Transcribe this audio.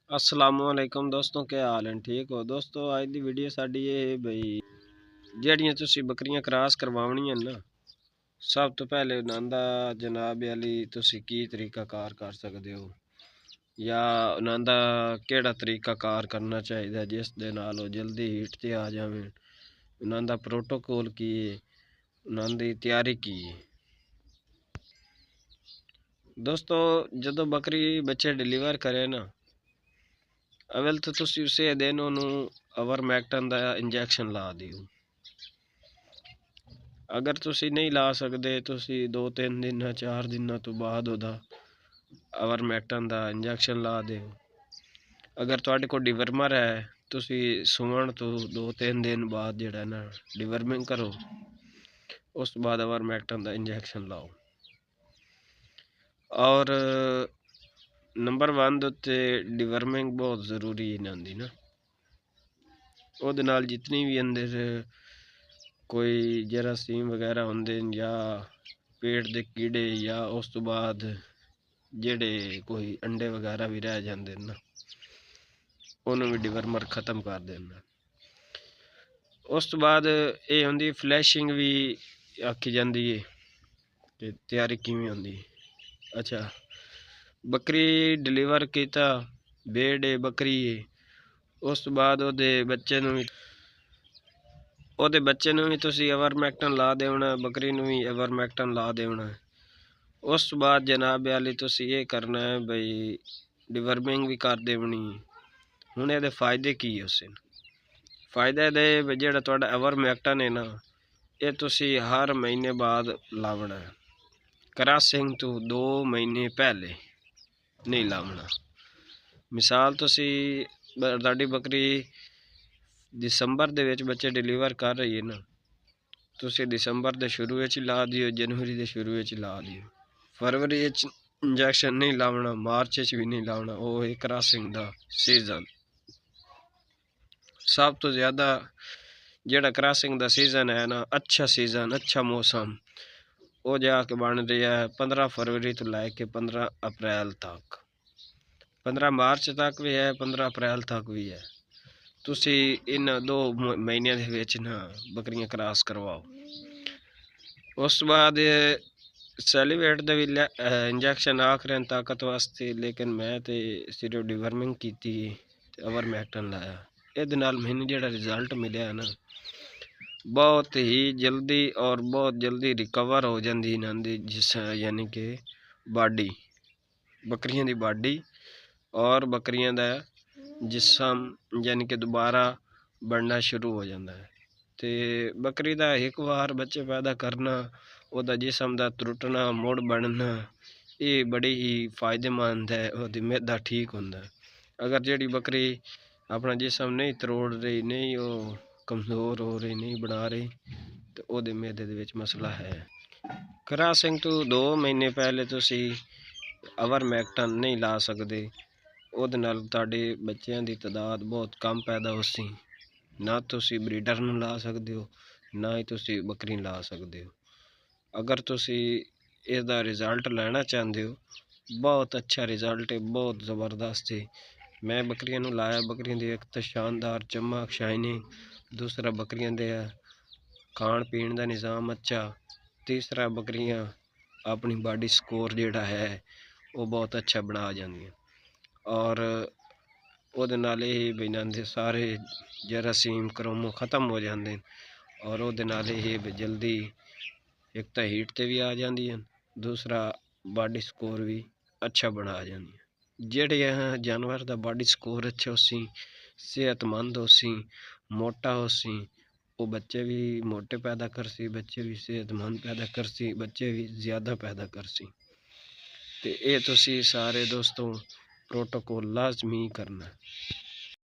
अस्सलामुअलैकुम दोस्तों, क्या हाल है? ठीक हो दोस्तों? आज की वीडियो साड़ी ये है बई ਜਿਹੜੀਆਂ ਤੁਸੀਂ ਬੱਕਰੀਆਂ ਕ੍ਰਾਸ ਕਰਵਾਉਣੀਆਂ ਨਾ, ਸਭ ਤੋਂ ਪਹਿਲੇ ਉਹਨਾਂ ਦਾ ਜਨਾਬ ਅਲੀ ਤੁਸੀਂ ਕੀ ਤਰੀਕਾਕਾਰ ਕਰ ਸਕਦੇ ਹੋ ਜਾਂ ਉਹਨਾਂ ਦਾ ਕਿਹੜਾ ਤਰੀਕਾਕਾਰ ਕਰਨਾ ਚਾਹੀਦਾ ਜਿਸ ਦੇ ਨਾਲ ਉਹ ਜਲਦੀ ਹੀਟ ਤੇ ਆ ਜਾਵੇ। ਉਹਨਾਂ ਦਾ ਪ੍ਰੋਟੋਕੋਲ ਕੀ ਹੈ, ਉਹਨਾਂ ਦੀ ਤਿਆਰੀ ਕੀ ਹੈ। ਦੋਸਤੋ, ਜਦੋਂ ਬੱਕਰੀ ਬੱਚੇ ਡਿਲੀਵਰ ਕਰੇ ਨਾ, अवल तो तुसी उसे दिन उन्होंने अवरमैक्टन का इंजैक्शन ला दियो। अगर तुसी नहीं ला सकते, तुसी 2-3 दिन 4 दिन तो बाद उदा अवरमैक्टन का इंजैक्शन ला दो। अगर तुहाडे को डिवर्मर है, तुसी सुवन तो 2-3 दिन बाद जिहड़ा ना डिवर्मिंग करो, उस बाद अवरमैक्टन का इंजैक्शन लाओ। और नंबर 1 ਦੇ ਉੱਤੇ डिवर्मिंग बहुत ज़रूरी है इन्हां दी ना। ਉਹਦੇ ਨਾਲ जितनी भी अंदर कोई जरासीम वगैरह होंदे या पेट दे कीड़े या उस तो बाद जेड़े कोई अंडे वगैरह भी रह जाते ना, उन्होंने भी डिवर्मर ख़त्म कर देना। उस तो बाद ये होंदी फ्लैशिंग भी आखी जाती है कि तैयारी किवें होंदी। अच्छा, बकरी डिलीवर किया, बेड़ बकरी है, उस तो बाद ਉਹਦੇ ਬੱਚੇ ਨੂੰ ਵੀ ਤੁਸੀਂ ਅਵਰਮੈਕਟਨ ਲਾ ਦੇਣਾ, ਬੱਕਰੀ ਨੂੰ ਵੀ ਅਵਰਮੈਕਟਨ ਲਾ ਦੇਣਾ। ਉਸ ਤੋਂ ਬਾਅਦ ਜਨਾਬ ਵਾਲੀ ਤੁਸੀਂ ਇਹ ਕਰਨਾ ਹੈ ਬਈ ਡਿਵਰਮਿੰਗ ਵੀ ਕਰ ਦੇਣੀ। ਹੁਣ ਇਹਦੇ ਫਾਇਦੇ ਕੀ ਉਸੇ ਫਾਇਦਾ ਇਹਦੇ ਜਿਹੜਾ ਤੁਹਾਡਾ ਅਵਰਮੈਕਟਨ ਹੈ ਨਾ, ਇਹ ਤੁਸੀਂ ਹਰ ਮਹੀਨੇ ਬਾਅਦ ਲਾਵਣਾ ਹੈ। ਕ੍ਰਾਸਿੰਗ ਤੋਂ 2 ਮਹੀਨੇ ਪਹਿਲੇ ਨਹੀਂ ਲਾਵਣਾ। ਮਿਸਾਲ ਤੁਸੀਂ ਤੁਹਾਡੀ ਬੱਕਰੀ दिसंबर ਦੇ ਵਿੱਚ ਬੱਚੇ ਡਿਲੀਵਰ ਕਰ ਰਹੀ ਹੈ ਨਾ, ਤੁਸੀਂ ਦਸੰਬਰ ਦੇ ਸ਼ੁਰੂ ਵਿੱਚ ਲਾ ਦਿਓ, ਜਨਵਰੀ ਦੇ ਸ਼ੁਰੂ ਵਿੱਚ ਲਾ ਦਿਓ। ਫਰਵਰੀ ਵਿੱਚ ਇੰਜੈਕਸ਼ਨ ਨਹੀਂ ਲਾਉਣਾ, ਮਾਰਚ ਵਿੱਚ ਵੀ ਨਹੀਂ ਲਾਉਣਾ। ਉਹ ਹੈ ਕ੍ਰਾਸਿੰਗ ਦਾ ਸੀਜ਼ਨ। ਸਭ ਤੋਂ ਜ਼ਿਆਦਾ ਜਿਹੜਾ ਕ੍ਰਾਸਿੰਗ ਦਾ ਸੀਜ਼ਨ ਹੈ ਨਾ, ਅੱਛਾ ਸੀਜ਼ਨ, ਅੱਛਾ ਮੌਸਮ, ਉਹ ਜਾ ਕੇ ਬਣ ਰਿਹਾ ਹੈ 15 ਫਰਵਰੀ ਤੋਂ ਲੈ ਕੇ 15 ਅਪ੍ਰੈਲ ਤੱਕ। 15 ਮਾਰਚ ਤੱਕ ਵੀ ਹੈ, 15 ਅਪ੍ਰੈਲ ਤੱਕ ਵੀ ਹੈ। ਤੁਸੀਂ ਇਹਨਾਂ 2 ਮਹੀਨਿਆਂ ਦੇ ਵਿੱਚ ਨਾ ਬੱਕਰੀਆਂ ਕ੍ਰਾਸ ਕਰਵਾਓ। ਉਸ ਤੋਂ ਬਾਅਦ ਸੈਲੀਵੇਟ ਦਾ ਵੀ ਇੰਜੈਕਸ਼ਨ ਆਖ ਰਹੇ ਤਾਕਤ ਵਾਸਤੇ, ਲੇਕਿਨ ਮੈਂ ਤੇ ਸਿਰਫ ਡਿਵਰਮਿੰਗ ਕੀਤੀ ਤੇ ਅਵਰਮੈਕਟਨ ਲਾਇਆ। ਇਹਦੇ ਨਾਲ ਮੈਨੂੰ ਜਿਹੜਾ ਰਿਜ਼ਲਟ ਮਿਲਿਆ ਨਾ, ਬਹੁਤ ਹੀ ਜਲਦੀ ਔਰ ਬਹੁਤ ਜਲਦੀ ਰਿਕਵਰ ਹੋ ਜਾਂਦੀ ਇਹਨਾਂ ਦੀ ਜਿਸ ਯਾਨੀ ਕਿ ਬਾਡੀ, ਬੱਕਰੀਆਂ ਦੀ ਬਾਡੀ ਔਰ ਬੱਕਰੀਆਂ ਦਾ जिसम यानी कि दोबारा बढ़ना शुरू हो जाता है। तो बकरी का एक बार बच्चे पैदा करना, वह जिसम का त्रुटना मुड़ बनना, ये बड़ी ही फायदेमंद है। वो मैदा ठीक होंदा। अगर जी बकरी अपना जिसम नहीं तरोड़ रही, नहीं वो कमज़ोर हो रही, नहीं बना रही, तो वो मैदे दे विच मसला है। क्रासिंग तो 2 महीने पहले तुसी अवरमैक्टन नहीं ला सकते। ਉਹਦੇ ਨਾਲ ਤੁਹਾਡੇ ਬੱਚਿਆਂ ਦੀ ਤਾਦਾਦ ਬਹੁਤ ਕਮ ਪੈਦਾ ਹੋ ਸੀ। ਨਾ ਤੁਸੀਂ ਬਰੀਡਰ ਨੂੰ ਲਾ ਸਕਦੇ ਹੋ, ਨਾ ਹੀ ਤੁਸੀਂ ਬੱਕਰੀ ਲਾ ਸਕਦੇ ਹੋ। ਅਗਰ ਤੁਸੀਂ ਇਸ ਦਾ ਰਿਜ਼ਲਟ ਲੈਣਾ ਚਾਹੁੰਦੇ ਹੋ, ਬਹੁਤ ਅੱਛਾ ਰਿਜ਼ਲਟ ਹੈ, ਬਹੁਤ ਜ਼ਬਰਦਸਤ ਹੈ। ਮੈਂ ਬੱਕਰੀਆਂ ਨੂੰ ਲਾਇਆ, ਬੱਕਰੀਆਂ ਦੀ ਇੱਕ ਤਾਂ ਸ਼ਾਨਦਾਰ ਚਮਕ ਸ਼ਾਈਨਿੰਗ, ਦੂਸਰਾ ਬੱਕਰੀਆਂ ਦੇ ਖਾਣ ਪੀਣ ਦਾ ਨਿਜ਼ਾਮ ਅੱਛਾ, ਤੀਸਰਾ ਬੱਕਰੀਆਂ ਆਪਣੀ ਬਾਡੀ ਸਕੋਰ ਜਿਹੜਾ ਹੈ ਉਹ ਬਹੁਤ ਅੱਛਾ ਬਣਾ ਜਾਂਦੀਆਂ। और ਉਹਦੇ ਨਾਲ ਇਹ ਵੀ ਇਹਨਾਂ ਦੇ ਸਾਰੇ ਜਰਾਸੀਮ ਕਰੋਮੋ ख़त्म हो ਜਾਂਦੇ ਨੇ। और ਉਹਦੇ ਨਾਲ ਇਹ ਵੀ ਜਲਦੀ ਇੱਕ ਤਾਂ ਹੀਟ ਤੇ ਵੀ ਆ ਜਾਂਦੀਆਂ, ਦੂਸਰਾ ਬਾਡੀ ਸਕੋਰ ਵੀ ਅੱਛਾ ਬਣਾ ਜਾਂਦੀਆਂ। ਜਿਹੜੇ ਜਾਨਵਰ ਦਾ ਬਾਡੀ ਸਕੋਰ ਅੱਛਾ ਹੋਸੀ, ਸਿਹਤਮੰਦ ਹੋਸੀ, ਮੋਟਾ ਹੋਸੀ, ਉਹ ਬੱਚੇ ਵੀ ਮੋਟੇ ਪੈਦਾ ਕਰਸੀ, ਬੱਚੇ ਵੀ ਸਿਹਤਮੰਦ ਪੈਦਾ ਕਰਸੀ, ਬੱਚੇ ਵੀ ਜ਼ਿਆਦਾ ਪੈਦਾ ਕਰਸੀ। ਤੇ ਇਹ ਤੁਸੀਂ ਸਾਰੇ ਦੋਸਤੋਂ प्रोटोकॉल लाजमी करना।